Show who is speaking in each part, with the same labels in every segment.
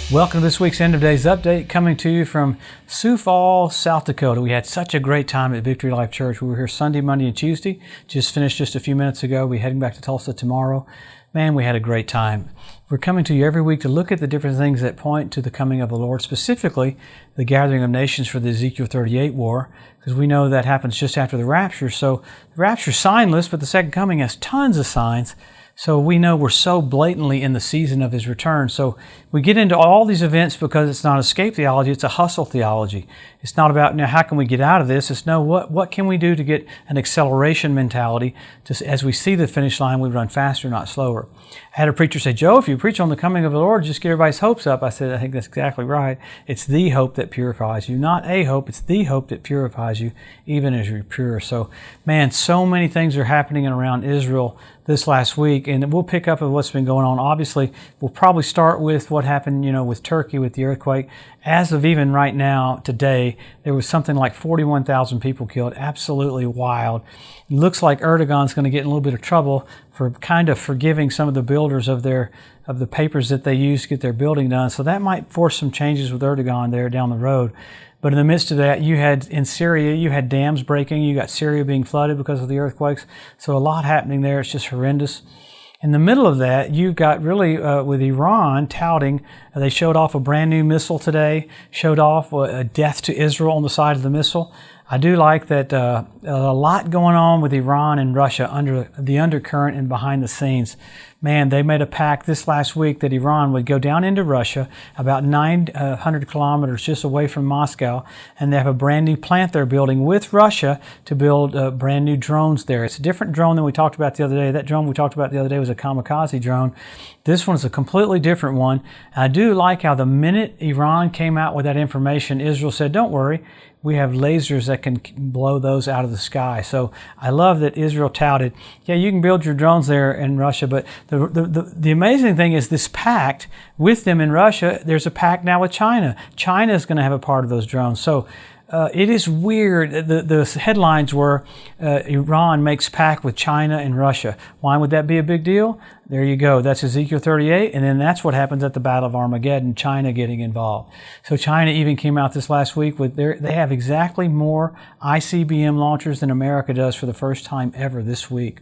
Speaker 1: Welcome to this week's End of Days Update, coming to you from Sioux Falls, South Dakota. We had such a great time at Victory Life Church. We were here Sunday, Monday, and Tuesday. Just finished just a few minutes ago. We're heading back to Tulsa tomorrow. Man, we had a great time. We're coming to you every week to look at the different things that point to the coming of the Lord, specifically the gathering of nations for the Ezekiel 38 war, because we know that happens just after the rapture. So the rapture's signless, but the second coming has tons of signs. So we know we're so blatantly in the season of His return. So we get into all these events because it's not escape theology, it's a hustle theology. It's not about, now, how can we get out of this? It's, no, what can we do to get an acceleration mentality? Just as we see the finish line, we run faster, not slower. I had a preacher say, Joe, if you preach on the coming of the Lord, just get everybody's hopes up. I said, I think that's exactly right. It's the hope that purifies you. Not a hope, it's the hope that purifies you, even as you're pure. So, man, so many things are happening around Israel this last week, and we'll pick up with what's been going on. Obviously, we'll probably start with what happened, with Turkey, with the earthquake. As of even right now, today, there was something like 41,000 people killed. Absolutely wild. It looks like Erdogan's going to get in a little bit of trouble for kind of forgiving some of the builders of the papers that they used to get their building done. So that might force some changes with Erdogan there down the road. But in the midst of that, in Syria, you had dams breaking. You got Syria being flooded because of the earthquakes. So a lot happening there. It's just horrendous. In the middle of that, you've got really with Iran touting, they showed off a brand new missile today, showed off a death to Israel on the side of the missile. I do like that a lot going on with Iran and Russia under the undercurrent and behind the scenes. Man, they made a pact this last week that Iran would go down into Russia, about 900 kilometers just away from Moscow, and they have a brand new plant they're building with Russia to build brand new drones there. It's a different drone than we talked about the other day. That drone we talked about the other day was a kamikaze drone. This one's a completely different one. I do like how the minute Iran came out with that information, Israel said, don't worry, we have lasers that can blow those out of the sky. So I love that Israel touted, yeah, you can build your drones there in Russia, but the amazing thing is this pact with them in Russia, there's a pact now with China. China is going to have a part of those drones. So it is weird. The headlines were Iran makes pact with China and Russia. Why would that be a big deal? There you go. That's Ezekiel 38, and then that's what happens at the Battle of Armageddon, China getting involved. So China even came out this last week with they have exactly more ICBM launchers than America does for the first time ever this week.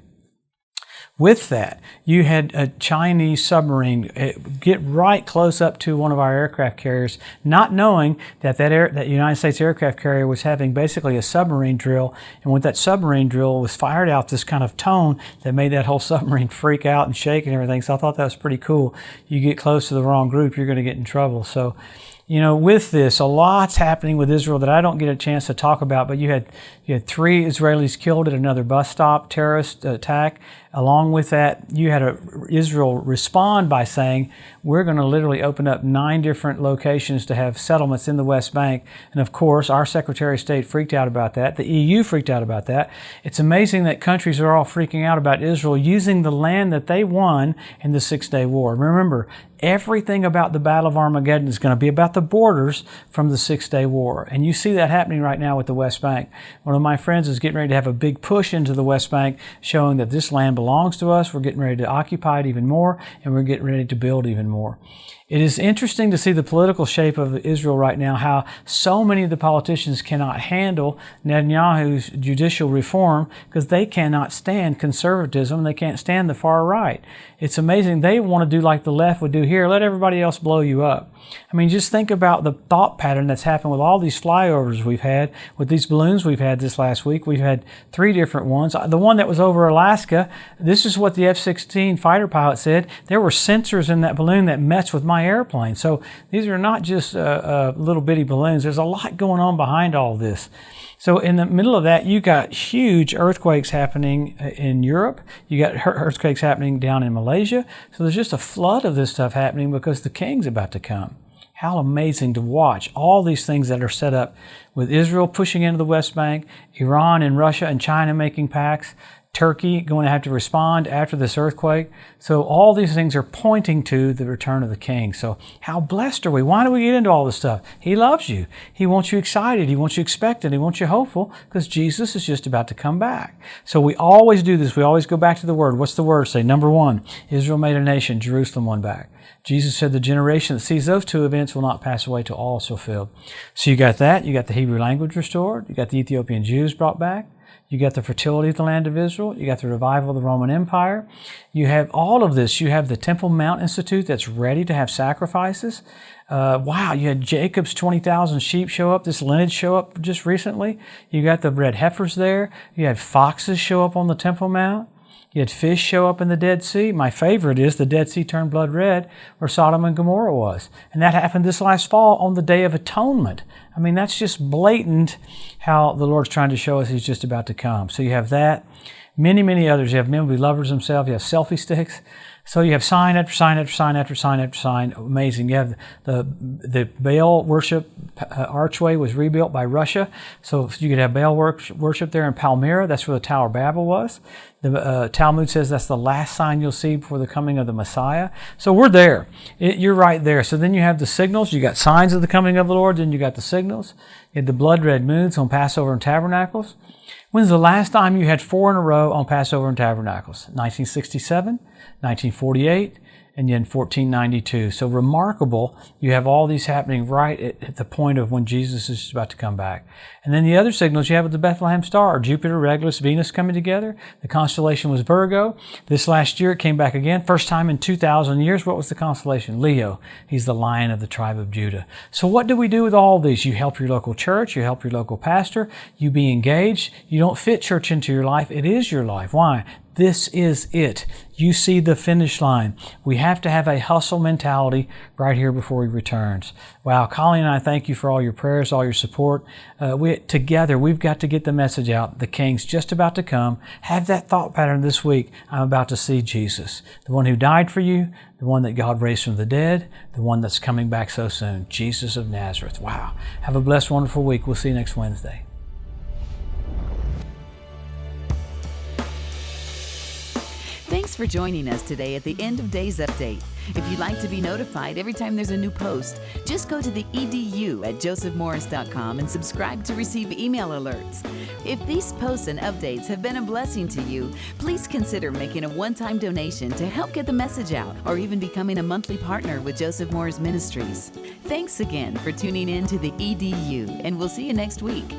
Speaker 1: With that, you had a Chinese submarine get right close up to one of our aircraft carriers, not knowing that United States aircraft carrier was having basically a submarine drill. And with that submarine drill was fired out this kind of tone that made that whole submarine freak out and shake and everything. So I thought that was pretty cool. You get close to the wrong group, you're going to get in trouble. So, with this, a lot's happening with Israel that I don't get a chance to talk about, but you had 3 Israelis killed at another bus stop, terrorist attack. Along with that, you had Israel respond by saying, we're going to literally open up 9 different locations to have settlements in the West Bank. And of course, our Secretary of State freaked out about that. The EU freaked out about that. It's amazing that countries are all freaking out about Israel using the land that they won in the 6-day war. Remember, everything about the Battle of Armageddon is going to be about the borders from the 6-day war. And you see that happening right now with the West Bank. One of my friends is getting ready to have a big push into the West Bank, showing that this land belongs to us. We're getting ready to occupy it even more, and we're getting ready to build even more. It is interesting to see the political shape of Israel right now, how so many of the politicians cannot handle Netanyahu's judicial reform because they cannot stand conservatism. They can't stand the far right. It's amazing. They want to do like the left would do here, let everybody else blow you up. I mean, just think about the thought pattern that's happened with all these flyovers we've had, with these balloons we've had this last week. We've had 3 different ones. The one that was over Alaska, this is what the F-16 fighter pilot said. There were sensors in that balloon that messed with my airplane. So these are not just little bitty balloons. There's a lot going on behind all this. So in the middle of that, you got huge earthquakes happening in Europe. You got earthquakes happening down in Malaysia. So there's just a flood of this stuff happening because the king's about to come. How amazing to watch all these things that are set up with Israel pushing into the West Bank, Iran and Russia and China making pacts, Turkey going to have to respond after this earthquake. So all these things are pointing to the return of the King. So how blessed are we? Why do we get into all this stuff? He loves you. He wants you excited. He wants you expectant. He wants you hopeful because Jesus is just about to come back. So we always do this. We always go back to the Word. What's the Word say? Number one, Israel made a nation. Jerusalem won back. Jesus said the generation that sees those two events will not pass away till all is fulfilled. So you got that. You got the Hebrew language restored. You got the Ethiopian Jews brought back. You got the fertility of the land of Israel. You got the revival of the Roman Empire. You have all of this. You have the Temple Mount Institute that's ready to have sacrifices. Wow, you had Jacob's 20,000 sheep show up. This lineage show up just recently. You got the red heifers there. You had foxes show up on the Temple Mount. You had fish show up in the Dead Sea. My favorite is the Dead Sea turned blood red where Sodom and Gomorrah was. And that happened this last fall on the Day of Atonement. I mean, that's just blatant how the Lord's trying to show us He's just about to come. So you have that. Many, many others. You have men will be lovers themselves. You have selfie sticks. So you have sign after sign after sign after sign after sign. Amazing. You have the Baal worship archway was rebuilt by Russia. So you could have Baal worship there in Palmyra. That's where the Tower of Babel was. The Talmud says that's the last sign you'll see before the coming of the Messiah. So we're there. You're right there. So then you have the signals. You got signs of the coming of the Lord. Then you got the signals. You had the blood red moons on Passover and Tabernacles. When's the last time you had 4 in a row on Passover and Tabernacles? 1967, 1948, and then 1492. So remarkable. You have all these happening right at the point of when Jesus is about to come back. And then the other signals you have with the Bethlehem star, Jupiter, Regulus, Venus coming together. The constellation was Virgo. This last year it came back again. First time in 2,000 years. What was the constellation? Leo. He's the lion of the tribe of Judah. So what do we do with all these? You help your local church. You help your local pastor. You be engaged. You don't fit church into your life. It is your life. Why? This is it. You see the finish line. We have to have a hustle mentality right here before He returns. Wow, Colleen and I thank you for all your prayers, all your support. Together, we've got to get the message out. The King's just about to come. Have that thought pattern this week. I'm about to see Jesus, the one who died for you, the one that God raised from the dead, the one that's coming back so soon, Jesus of Nazareth. Wow. Have a blessed, wonderful week. We'll see you next Wednesday.
Speaker 2: Thanks for joining us today at the End of Days Update. If you'd like to be notified every time there's a new post, just go to the edu at josephmorris.com and subscribe to receive email alerts. If these posts and updates have been a blessing to you, please consider making a one-time donation to help get the message out, or even becoming a monthly partner with Joseph Morris Ministries. Thanks again for tuning in to the EDU, and we'll see you next week.